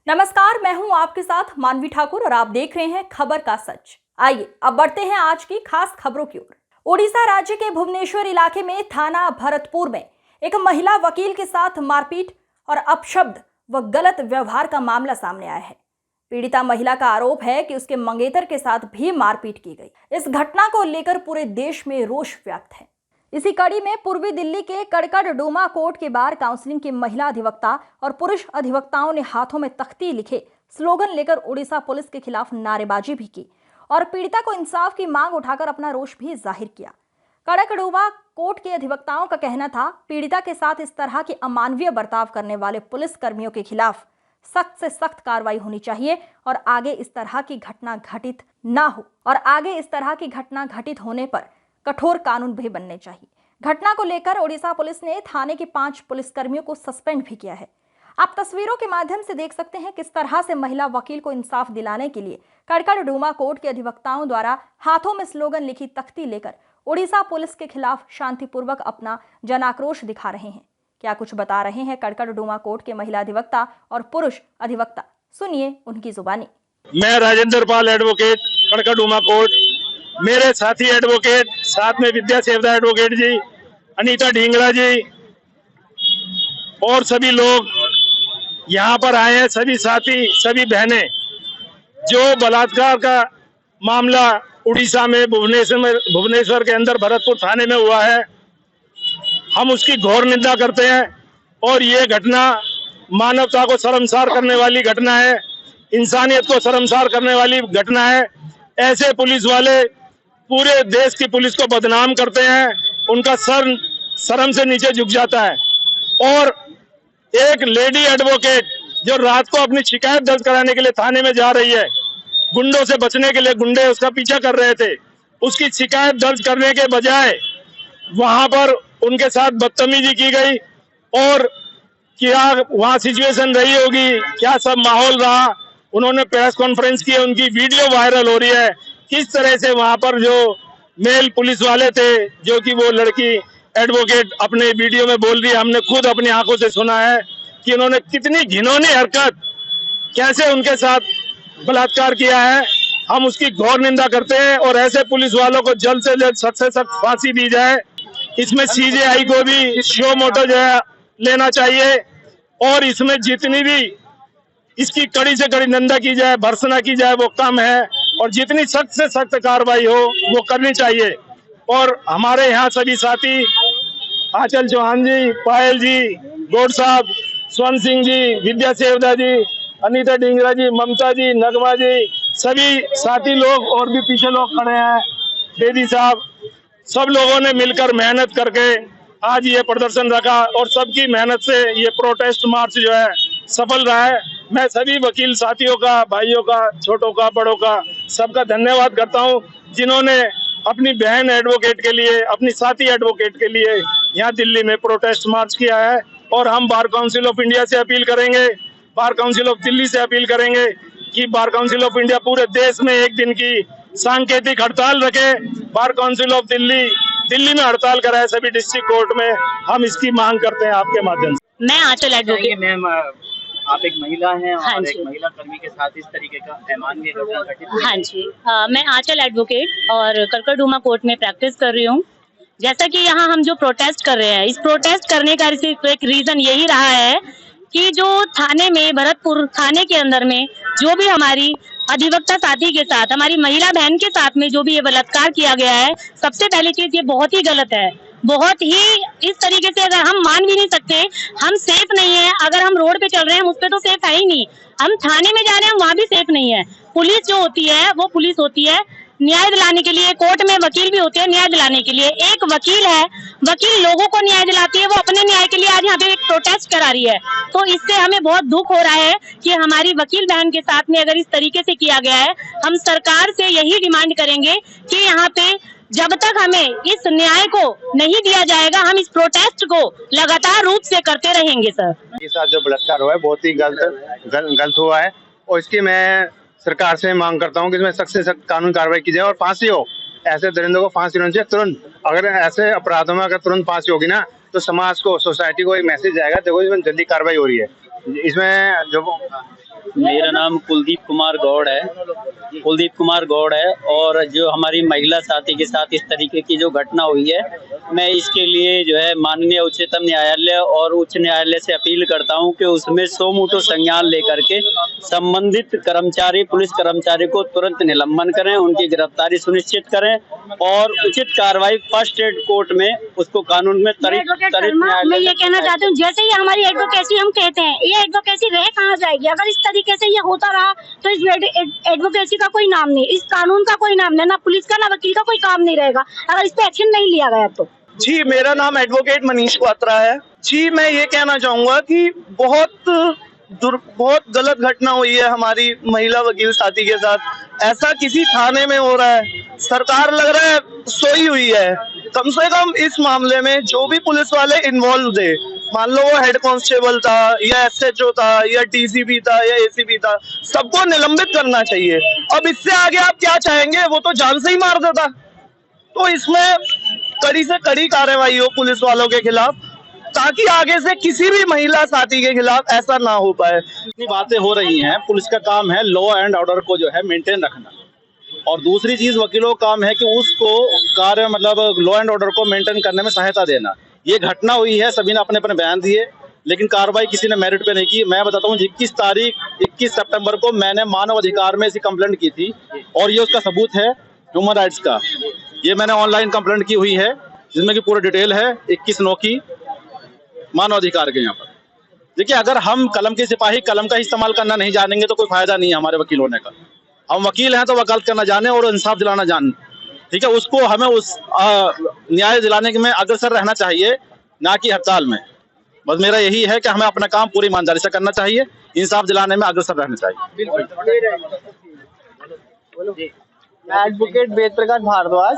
नमस्कार, मैं हूं आपके साथ मानवी ठाकुर और आप देख रहे हैं खबर का सच। आइए अब बढ़ते हैं आज की खास खबरों की ओर। ओडिशा राज्य के भुवनेश्वर इलाके में थाना भरतपुर में एक महिला वकील के साथ मारपीट और अपशब्द व गलत व्यवहार का मामला सामने आया है। पीड़िता महिला का आरोप है कि उसके मंगेतर के साथ भी मारपीट की गई। इस घटना को लेकर पूरे देश में रोष व्याप्त है। इसी कड़ी में पूर्वी दिल्ली के कड़कड़डूमा कोर्ट के बार काउंसिलिंग की महिला अधिवक्ता और पुरुष अधिवक्ताओं ने हाथों में तख्ती लिखे स्लोगन लेकर ओडिशा पुलिस के खिलाफ नारेबाजी भी की और पीड़िता को इंसाफ की मांग उठाकर अपना रोष भी जाहिर किया। कड़कड़डूमा कोर्ट के अधिवक्ताओं का कहना था, पीड़िता के साथ इस तरह की अमानवीय बर्ताव करने वाले पुलिस कर्मियों के खिलाफ सख्त से सख्त कार्रवाई होनी चाहिए और आगे इस तरह की घटना घटित होने पर कठोर कानून भी बनने चाहिए। घटना को लेकर ओडिशा पुलिस ने थाने के 5 पुलिसकर्मियों को सस्पेंड भी किया है। आप तस्वीरों के माध्यम से देख सकते हैं किस तरह से महिला वकील को इंसाफ दिलाने के लिए कड़कड़डूमा कोर्ट के अधिवक्ताओं द्वारा हाथों में स्लोगन लिखी तख्ती लेकर ओडिशा पुलिस के खिलाफ शांतिपूर्वक अपना जनाक्रोश दिखा रहे हैं। क्या कुछ बता रहे हैं कड़कड़डूमा कोर्ट के महिला अधिवक्ता और पुरुष अधिवक्ता, सुनिए उनकी जुबानी। मैं राजेंद्र पाल एडवोकेट, कड़कड़डूमा कोर्ट। मेरे साथी एडवोकेट, साथ में विद्या सेवदा एडवोकेट जी, अनीता ढींगरा जी और सभी लोग यहाँ पर आए हैं। सभी साथी, सभी बहनें, जो बलात्कार का मामला उड़ीसा में भुवनेश्वर के अंदर भरतपुर थाने में हुआ है, हम उसकी घोर निंदा करते हैं। और ये घटना मानवता को शर्मसार करने वाली घटना है, इंसानियत को शर्मसार करने वाली घटना है। ऐसे पुलिस वाले पूरे देश की पुलिस को बदनाम करते हैं, उनका सर शर्म से नीचे झुक जाता है। और एक लेडी एडवोकेट जो रात को अपनी शिकायत दर्ज कराने के लिए थाने में जा रही है, गुंडों से बचने के लिए गुंडे उसका पीछा कर रहे थे, उसकी शिकायत दर्ज करने के बजाय वहां पर उनके साथ बदतमीजी की गई। और क्या वहां सिचुएशन रही होगी, क्या सब माहौल रहा, उन्होंने प्रेस कॉन्फ्रेंस की, उनकी वीडियो वायरल हो रही है। किस तरह से वहां पर जो मेल पुलिस वाले थे, जो कि वो लड़की एडवोकेट अपने वीडियो में बोल रही है, हमने खुद अपनी आंखों से सुना है कि उन्होंने कितनी घिनौनी हरकत, कैसे उनके साथ बलात्कार किया है। हम उसकी घोर निंदा करते हैं और ऐसे पुलिस वालों को जल्द से जल्द सख्त से सख्त फांसी दी जाए। इसमें सीजेआई को भी शो मोटो जो है लेना चाहिए और इसमें जितनी भी इसकी कड़ी से कड़ी निंदा की जाए, भर्त्सना की जाए, वो कम है। और जितनी सख्त से सख्त कार्रवाई हो वो करनी चाहिए। और हमारे यहाँ सभी साथी, आंचल चौहान जी, पायल जी, गौड़ साहब, स्वर्ण सिंह जी, विद्या सेवदा जी, अनीता ढींगरा जी, ममता जी, नगमा जी, सभी साथी लोग और भी पीछे लोग खड़े हैं, बेदी साहब, सब लोगों ने मिलकर मेहनत करके आज ये प्रदर्शन रखा और सबकी मेहनत से ये प्रोटेस्ट मार्च जो है सफल रहा है। मैं सभी वकील साथियों का, भाइयों का, छोटों का, बड़ों का, सबका धन्यवाद करता हूं, जिन्होंने अपनी बहन एडवोकेट के लिए, अपनी साथी एडवोकेट के लिए यहाँ दिल्ली में प्रोटेस्ट मार्च किया है। और हम बार काउंसिल ऑफ इंडिया से अपील करेंगे, बार काउंसिल ऑफ दिल्ली से अपील करेंगे कि बार काउंसिल ऑफ इंडिया पूरे देश में एक दिन की सांकेतिक हड़ताल रखे। बार काउंसिल ऑफ दिल्ली में हड़ताल कराए सभी डिस्ट्रिक्ट कोर्ट में। हम इसकी मांग करते हैं आपके माध्यम से। मैं आंचल एडवोकेट। मैम, आप एक महिला हैं और हाँ एक महिला कर्मी के साथ इस तरीके का अमानवीय घटना घटित हुई। हाँ जी, मैं आंचल एडवोकेट और कड़कड़डूमा कोर्ट में प्रैक्टिस कर रही हूँ। जैसा कि यहाँ हम जो प्रोटेस्ट कर रहे हैं, इस प्रोटेस्ट करने का एक रीजन यही रहा है कि जो थाने में, भरतपुर थाने के अंदर में जो भी हमारी अधिवक्ता साथी के साथ, हमारी महिला बहन के साथ में जो भी ये बलात्कार किया गया है, सबसे पहली चीज ये बहुत ही गलत है। बहुत ही इस तरीके से अगर हम मान भी नहीं सकते, हम सेफ नहीं है। अगर हम रोड पे चल रहे हैं, हम उस पे तो सेफ है ही नहीं, हम थाने में जा रहे हैं, वहां भी सेफ नहीं है। पुलिस जो होती है वो पुलिस होती है न्याय दिलाने के लिए, कोर्ट में वकील भी होते हैं न्याय दिलाने के लिए। एक वकील है, वकील लोगों को न्याय दिलाती है, वो अपने न्याय के लिए आज यहाँ पे एक प्रोटेस्ट करा रही है। तो इससे हमें बहुत दुख हो रहा है कि हमारी वकील बहन के साथ में अगर इस तरीके से किया गया है। हम सरकार से यही डिमांड करेंगे कि यहाँ पे जब तक हमें इस न्याय को नहीं दिया जाएगा, हम इस प्रोटेस्ट को लगातार रूप से करते रहेंगे। सर, के साथ जो बलात्कार हुआ है बहुत ही गलत हुआ है और इसकी मैं सरकार से मांग करता हूं कि इसमें सख्त से सख्त कानून कार्रवाई की जाए और फांसी हो। ऐसे दरिंदों को फांसी होनी चाहिए तुरंत। अगर ऐसे अपराधों में अगर तुरंत फांसी होगी ना, तो समाज को, सोसाइटी को एक मैसेज जाएगा, देखो इसमें जल्दी कार्रवाई हो रही है। इसमें जो मेरा नाम कुलदीप कुमार गौड़ है। और जो हमारी महिला साथी के साथ इस तरीके की जो घटना हुई है, मैं इसके लिए जो है माननीय उच्चतम न्यायालय और उच्च न्यायालय से अपील करता हूं कि उसमें सो मोटो संज्ञान लेकर के संबंधित कर्मचारी, पुलिस कर्मचारी को तुरंत निलंबन करें, उनकी गिरफ्तारी सुनिश्चित करें और उचित कार्रवाई फर्स्ट एड कोर्ट में उसको कानून में त्वरित मैं ये कहना चाहती हूँ, जैसे ही हमारी एडवोकेसी हम कहते हैं, ये एडवोकेसी रह कहाँ जाएगी? अगर इस तरीके से ये होता रहा तो इस एडवोकेसी का कोई नाम नहीं, इस कानून का कोई नाम नहीं, ना पुलिस का ना वकील का कोई काम नहीं रहेगा अगर इस पे एक्शन नहीं लिया गया तो। जी, मेरा नाम एडवोकेट मनीष क्वात्रा है। जी, मैं ये कहना चाहूंगा कि बहुत गलत घटना हुई है हमारी महिला वकील साथी के साथ। ऐसा किसी थाने में हो रहा है, सरकार लग रहा है सोई हुई है। कम से कम इस मामले में जो भी पुलिस वाले इन्वॉल्व थे, मान लो वो हेड कांस्टेबल था या एसएचओ था या डीसीपी था या एसीपी था, सबको निलंबित करना चाहिए। अब इससे आगे आप क्या चाहेंगे? वो तो जान से ही मार देता। तो इसमें कड़ी से कड़ी कार्रवाई हो पुलिस वालों के खिलाफ, ताकि आगे से किसी भी महिला साथी के खिलाफ ऐसा ना हो पाए। इतनी बातें हो रही हैं, पुलिस का काम है लॉ एंड ऑर्डर को जो है मेंटेन रखना, और दूसरी चीज वकीलों का काम है कि उसको कार्य मतलब लॉ एंड ऑर्डर को मेंटेन करने में सहायता देना। ये घटना हुई है, सभी ने अपने अपने बयान दिए, लेकिन कार्रवाई किसी ने मेरिट पे नहीं की। मैं बताता हूँ, 21 सितंबर को मैंने मानव अधिकार में ऐसी कंप्लेंट की थी और ये उसका सबूत है ह्यूमन राइट्स का। ये मैंने ऑनलाइन कंप्लेंट की हुई है जिसमें की पूरी डिटेल है 21/9 की मानव अधिकार के। यहाँ पर देखिए, अगर हम कलम के सिपाही कलम का इस्तेमाल करना नहीं जानेंगे तो कोई फायदा नहीं है हमारे वकील होने का। हम वकील हैं तो वकालत करना जाने और इंसाफ दिलाना जाने, ठीक है। उसको हमें उस न्याय दिलाने में अग्रसर रहना चाहिए, ना कि हड़ताल में। बस मेरा यही है कि हमें अपना काम पूरी ईमानदारी से करना चाहिए, इंसाफ दिलाने में अग्रसर रहना चाहिए। मैं एडवोकेट वेद प्रकाश भारद्वाज,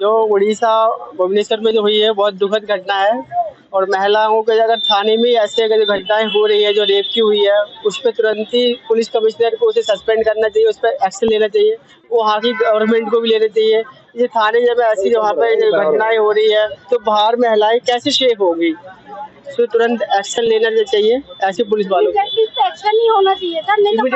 जो उड़ीसा भुवनेश्वर में जो हुई है बहुत दुखद घटना है, और महिलाओं के अगर थाने में ऐसे अगर जो घटनाएं हो रही है, जो रेप की हुई है, उस पर तुरंत ही पुलिस कमिश्नर को उसे सस्पेंड करना चाहिए, उस पर एक्शन लेना चाहिए। वो वहाँ की गवर्नमेंट को भी लेना चाहिए। ये थाने जब ऐसी वहाँ पे घटनाएं हो रही है तो बाहर महिलाएं कैसे सेफ होगी? तो तुरंत एक्शन लेना चाहिए ऐसे पुलिस वालों को। एक्शन नहीं होना चाहिए सर, नहीं तो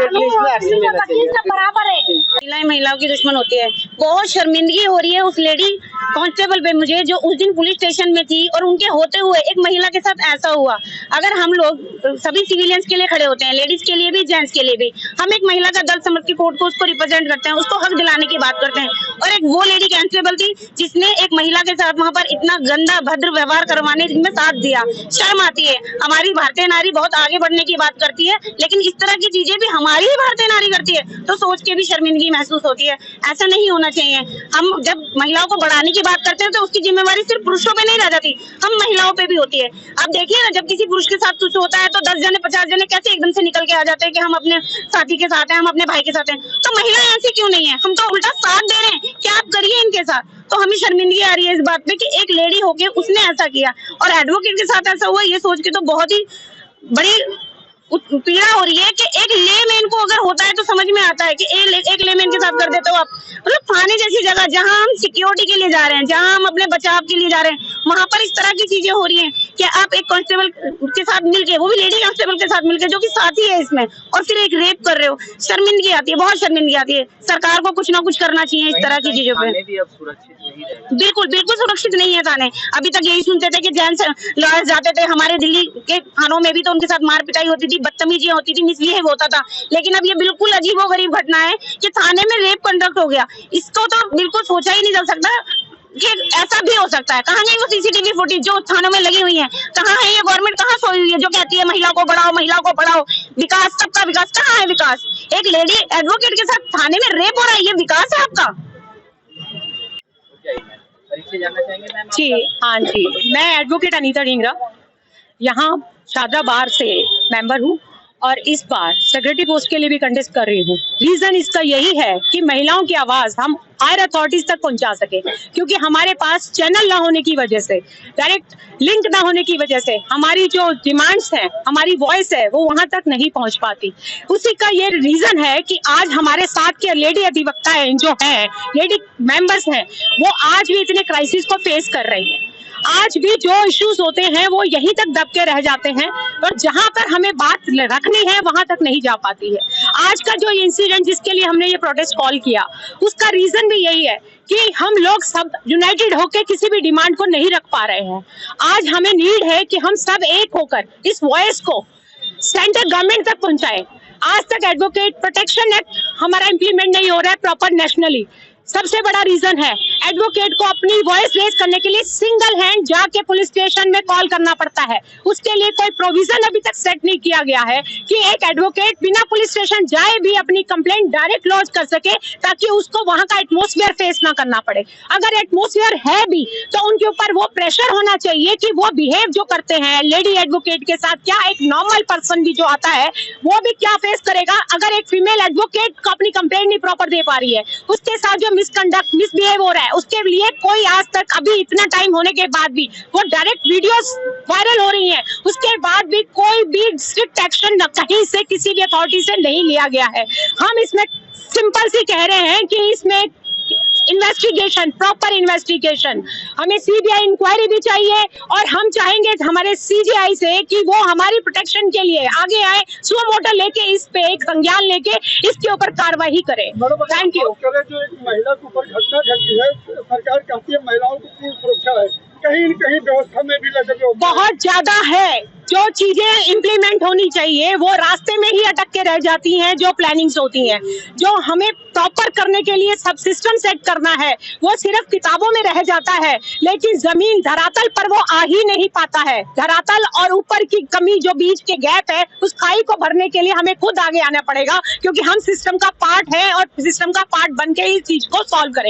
एक्शन लेना चाहिए। बराबर है। महिलाओं की दुश्मन होती है। बहुत शर्मिंदगी हो रही है उस लेडी कांस्टेबल पे मुझे, जो उस दिन पुलिस स्टेशन में थी और उनके होते हुए एक महिला के साथ ऐसा हुआ। अगर हम लोग सभी सिविलियंस के लिए खड़े होते हैं, लेडीज के लिए भी, जेंट्स के लिए भी, हम एक महिला का दर्द समझ के कोर्ट को उसको रिप्रेजेंट करते हैं, उसको हक दिलाने की बात करते हैं। और एक वो लेडी कांस्टेबल थी जिसने एक महिला के साथ वहाँ पर इतना गंदा भद्र व्यवहार करवाने में साथ दिया। शर्म आती है। हमारी भारतीय नारी बहुत आगे बढ़ने की बात करती है, लेकिन इस तरह की चीजें भी हमारी ही भारतीय नारी करती है तो सोच के भी शर्मिंदगी महसूस होती है। ऐसा नहीं होना चाहिए। हम जब महिलाओं को बढ़ाने की बात करते हैं तो उसकी जिम्मेवारी सिर्फ पुरुषों पे नहीं रह जाती, हम महिलाओं पे भी होती है। आप देखिए ना, जब किसी पुरुष के साथ कुछ होता है तो 10 जने 50 जने कैसे एकदम से निकल के आ जाते हैं कि हम अपने साथी के साथ हैं, हम अपने भाई के साथ हैं। तो महिलाएं ऐसी क्यों नहीं है? हम तो उल्टा साथ दे रहे हैं कि आप करिए इनके साथ। तो हमें शर्मिंदगी आ रही है इस बात पे कि एक लेडी होके उसने ऐसा किया और एडवोकेट के साथ ऐसा हुआ। ये सोच के तो बहुत ही बड़ी पीड़ा हो रही है कि एक लेमैन को अगर होता है तो समझ में आता है कि एक लेमैन के साथ कर देते हो आप। मतलब थाने जैसी जगह जहां हम सिक्योरिटी के लिए जा रहे हैं, जहां हम अपने बचाव के लिए जा रहे हैं, वहां पर इस तरह की चीजें हो रही हैं कि आप एक कांस्टेबल के साथ मिलके, वो भी लेडी कांस्टेबल के साथ मिलके जो कि साथी है इसमें, और फिर एक रेप कर रहे हो। शर्मिंदगी आती है, बहुत शर्मिंदगी आती है। सरकार को कुछ ना कुछ करना चाहिए इस तरह की चीजों पे। बिल्कुल बिल्कुल सुरक्षित नहीं है थाने। अभी तक यही सुनते थे कि जेंट्स लॉयर्स जाते थे, हमारे दिल्ली के थानों में भी तो उनके साथ मार पिटाई होती थी, बदतमीजी होती थी, मिसबिहेव होता था। लेकिन अब ये बिल्कुल अजीबोगरीब घटना है कि थाने में रेप कंडक्ट हो गया। इसको तो बिल्कुल सोचा ही नहीं जा सकता कि ऐसा भी हो सकता है। कहाँ गई वो सीसीटीवी फुटेज जो थानों में लगी हुई है? कहाँ है ये गवर्नमेंट? कहाँ सोई हुई है जो कहती है महिला को बढ़ाओ, महिला को पढ़ाओ, विकास, सबका विकास? कहाँ है विकास? एक लेडी एडवोकेट के साथ थाने में रेप हो रहा है, ये विकास है आपका? जी हाँ जी, मैं एडवोकेट अनीता ढींगरा यहाँ शारदा बार से मेंबर हूँ और इस बार सेक्रेटरी पोस्ट के लिए भी कंटेस्ट कर रही हूँ। रीजन इसका यही है कि महिलाओं की आवाज हम हायर अथॉरिटीज तक पहुंचा सके, क्योंकि हमारे पास चैनल ना होने की वजह से, डायरेक्ट लिंक ना होने की वजह से हमारी जो डिमांड्स हैं, हमारी वॉइस है, वो वहां तक नहीं पहुंच पाती। उसी का ये रीजन है कि आज हमारे साथ के लेडी अधिवक्ताएं जो हैं, लेडी मेंबर्स हैं, वो आज भी इतने क्राइसिस को फेस कर रही हैं। आज भी जो इश्यूज होते हैं वो यहीं तक दब के रह जाते हैं और जहां पर हमें बात रखनी है वहां तक नहीं जा पाती है। आज का जो इंसिडेंट जिसके लिए हमने ये प्रोटेस्ट कॉल किया, उसका रीजन भी यही है कि हम लोग सब यूनाइटेड होकर किसी भी डिमांड को नहीं रख पा रहे हैं। आज हमें नीड है कि हम सब एक होकर इस वॉइस को सेंट्रल गवर्नमेंट तक पहुंचाएं। आज तक एडवोकेट प्रोटेक्शन एक्ट हमारा इम्प्लीमेंट नहीं हो रहा है प्रॉपर नेशनली। सबसे बड़ा रीजन है एडवोकेट को अपनी वॉइस रेज करने के लिए सिंगल हैंड जाके पुलिस स्टेशन में कॉल करना पड़ता है। उसके लिए कोई प्रोविजन अभी तक सेट नहीं किया गया है कि एक एडवोकेट बिना पुलिस स्टेशन जाए भी अपनी कंप्लेंट डायरेक्ट लॉन्च कर सके, ताकि उसको वहां का एटमॉस्फेयर फेस ना करना पड़े। अगर एटमॉस्फेयर है भी तो उनके ऊपर वो प्रेशर होना चाहिए कि वो बिहेव जो करते हैं लेडी एडवोकेट के साथ, क्या एक नॉर्मल पर्सन भी जो आता है वो भी क्या फेस करेगा अगर एक फीमेल एडवोकेट को अपनी कंप्लेंट नहीं प्रॉपर दे पा रही है, उसके साथ जो मिसकंडक्ट मिसबिहेव हो रहा है उसके लिए कोई आज तक अभी इतना टाइम होने के बाद भी वो डायरेक्ट वीडियोस वायरल हो रही हैं, उसके बाद भी कोई भी स्ट्रिक्ट एक्शन कहीं से किसी भी अथॉरिटी से नहीं लिया गया है। हम इसमें सिंपल सी कह रहे हैं कि इसमें इन्वेस्टिगेशन, प्रॉपर इन्वेस्टिगेशन, हमें सीबीआई इंक्वायरी भी चाहिए और हम चाहेंगे हमारे सीजीआई से कि वो हमारी प्रोटेक्शन के लिए आगे आए, सुओ मोटो लेके इस पे एक संज्ञान लेके इसके ऊपर कार्रवाई करें। Thank you. जो एक महिला के ऊपर घटना घटी है, सरकार कहती है महिलाओं को पूर्ण सुरक्षा है, कहीं न कहीं व्यवस्था में भी लगे बहुत ज्यादा है। जो चीजें इम्प्लीमेंट होनी चाहिए वो रास्ते में ही अटक के रह जाती हैं, जो प्लानिंग्स होती हैं। जो हमें प्रॉपर करने के लिए सब सिस्टम सेट करना है वो सिर्फ किताबों में रह जाता है, लेकिन जमीन धरातल पर वो आ ही नहीं पाता है। धरातल और ऊपर की कमी जो बीच के गैप है, उस खाई को भरने के लिए हमें खुद आगे आना पड़ेगा, क्योंकि हम सिस्टम का पार्ट है और सिस्टम का पार्ट बन के ही इस चीज को सॉल्व करें।